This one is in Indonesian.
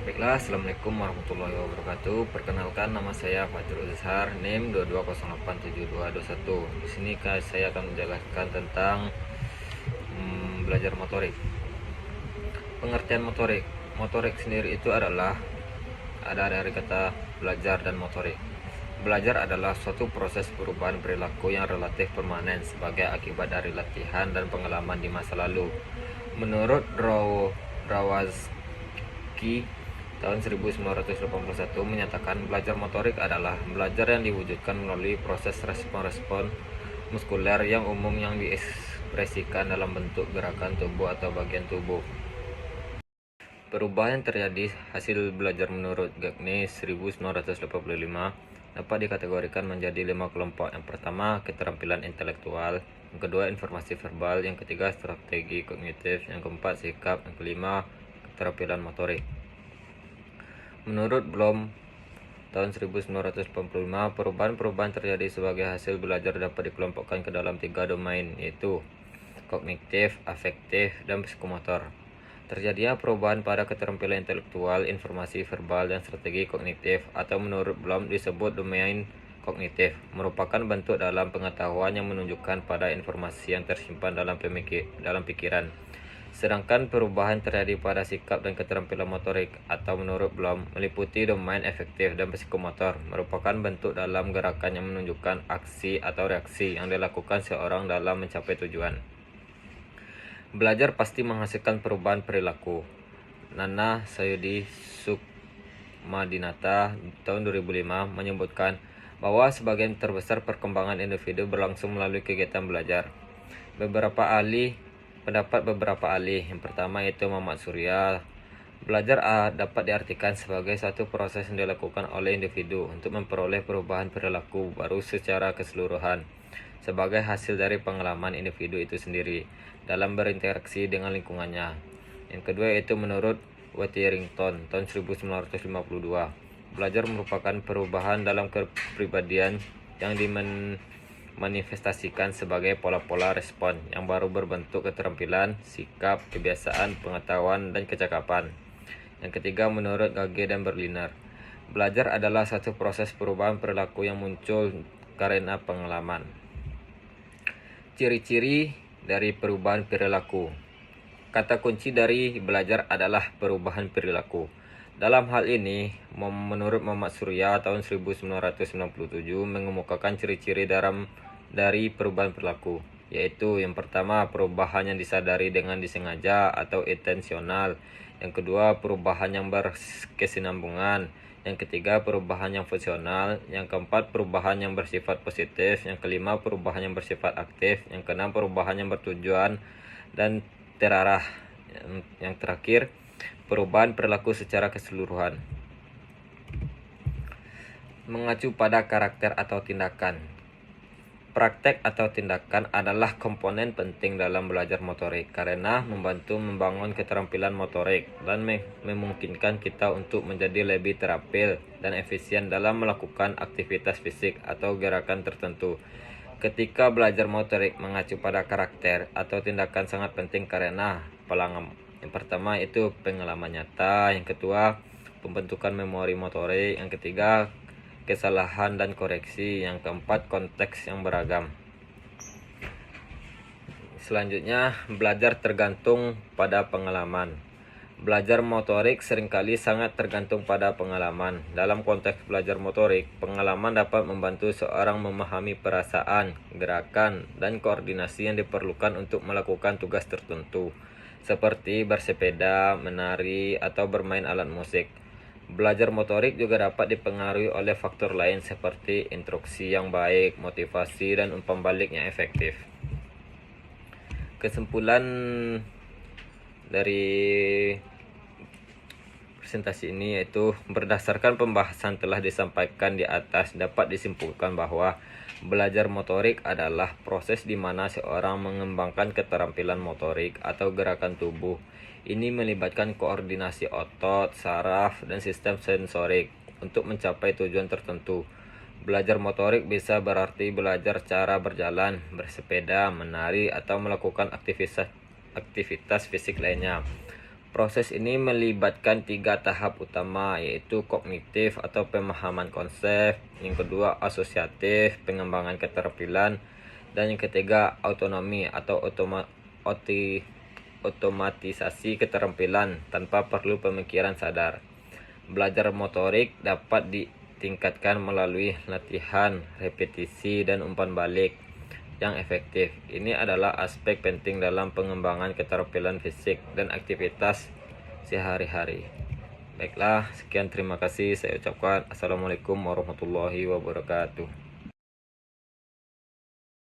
Baiklah, Assalamualaikum warahmatullahi wabarakatuh. Perkenalkan, nama saya Fajrul Zahar, NIM 22087221. Di sini saya akan menjelaskan tentang belajar motorik. Pengertian motorik. Motorik sendiri itu adalah ada dari kata belajar dan motorik. Belajar adalah suatu proses perubahan perilaku yang relatif permanen sebagai akibat dari latihan dan pengalaman di masa lalu. Menurut Rawazki tahun 1981 menyatakan belajar motorik adalah belajar yang diwujudkan melalui proses respon-respon muskuler yang umum yang diekspresikan dalam bentuk gerakan tubuh atau bagian tubuh. Perubahan yang terjadi hasil belajar menurut Gagne 1985 dapat dikategorikan menjadi 5 kelompok. Yang pertama, keterampilan intelektual. Yang kedua, informasi verbal. Yang ketiga, strategi kognitif. Yang keempat, sikap. Yang kelima, keterampilan motorik. Menurut Bloom tahun 1985, perubahan-perubahan terjadi sebagai hasil belajar dapat dikelompokkan ke dalam 3 domain, yaitu kognitif, afektif, dan psikomotor. Terjadinya perubahan pada keterampilan intelektual, informasi verbal, dan strategi kognitif, atau menurut Bloom disebut domain kognitif, merupakan bentuk dalam pengetahuan yang menunjukkan pada informasi yang tersimpan dalam pikiran. Sedangkan perubahan terjadi pada sikap dan keterampilan motorik, atau menurut Bloom meliputi domain efektif dan psikomotor, merupakan bentuk dalam gerakan yang menunjukkan aksi atau reaksi yang dilakukan seorang dalam mencapai tujuan. Belajar pasti menghasilkan perubahan perilaku. Nana Sayudi Sukmadinata tahun 2005 menyebutkan bahwa sebagian terbesar perkembangan individu berlangsung melalui kegiatan belajar. Pendapat beberapa ahli, yang pertama yaitu Muhammad Surya, belajar dapat diartikan sebagai satu proses yang dilakukan oleh individu untuk memperoleh perubahan perilaku baru secara keseluruhan sebagai hasil dari pengalaman individu itu sendiri dalam berinteraksi dengan lingkungannya. Yang kedua yaitu menurut Watherington tahun 1952, belajar merupakan perubahan dalam kepribadian yang dimanifestasikan sebagai pola-pola respon yang baru berbentuk keterampilan, sikap, kebiasaan, pengetahuan, dan kecakapan. Yang ketiga menurut Gage dan Berliner, belajar adalah satu proses perubahan perilaku yang muncul karena pengalaman. Ciri-ciri dari perubahan perilaku. Kata kunci dari belajar adalah perubahan perilaku. Dalam hal ini, menurut Muhammad Surya tahun 1997 mengemukakan ciri-ciri dari perubahan perilaku, yaitu yang pertama, perubahan yang disadari dengan disengaja atau intensional. Yang kedua, perubahan yang berkesinambungan. Yang ketiga, perubahan yang fungsional. Yang keempat, perubahan yang bersifat positif. Yang kelima, perubahan yang bersifat aktif. Yang keenam, perubahan yang bertujuan dan terarah. Yang terakhir, perubahan perilaku secara keseluruhan. Mengacu pada karakter atau tindakan. Praktek atau tindakan adalah komponen penting dalam belajar motorik karena membantu membangun keterampilan motorik dan memungkinkan kita untuk menjadi lebih terampil dan efisien dalam melakukan aktivitas fisik atau gerakan tertentu. Ketika belajar motorik mengacu pada karakter atau tindakan sangat penting karena yang pertama itu pengalaman nyata, yang kedua pembentukan memori motorik, yang ketiga kesalahan dan koreksi, yang keempat konteks yang beragam. Selanjutnya, belajar tergantung pada pengalaman. Belajar motorik seringkali sangat tergantung pada pengalaman. Dalam konteks belajar motorik, pengalaman dapat membantu seorang memahami perasaan, gerakan, dan koordinasi yang diperlukan untuk melakukan tugas tertentu, seperti bersepeda, menari, atau bermain alat musik. Belajar motorik juga dapat dipengaruhi oleh faktor lain seperti instruksi yang baik, motivasi, dan umpan balik yang efektif. Kesimpulan dari presentasi ini yaitu berdasarkan pembahasan telah disampaikan di atas dapat disimpulkan bahwa belajar motorik adalah proses di mana seorang mengembangkan keterampilan motorik atau gerakan tubuh. Ini melibatkan koordinasi otot, saraf, dan sistem sensorik untuk mencapai tujuan tertentu. Belajar motorik bisa berarti belajar cara berjalan, bersepeda, menari, atau melakukan aktivitas fisik lainnya. Proses ini melibatkan 3 tahap utama, yaitu kognitif atau pemahaman konsep, yang kedua asosiatif, pengembangan keterampilan, dan yang ketiga autonomi atau otomatisasi keterampilan tanpa perlu pemikiran sadar. Belajar motorik dapat ditingkatkan melalui latihan, repetisi, dan umpan balik yang efektif. Ini adalah aspek penting dalam pengembangan keterampilan fisik dan aktivitas sehari-hari. Baiklah, sekian, terima kasih saya ucapkan. Assalamualaikum warahmatullahi wabarakatuh.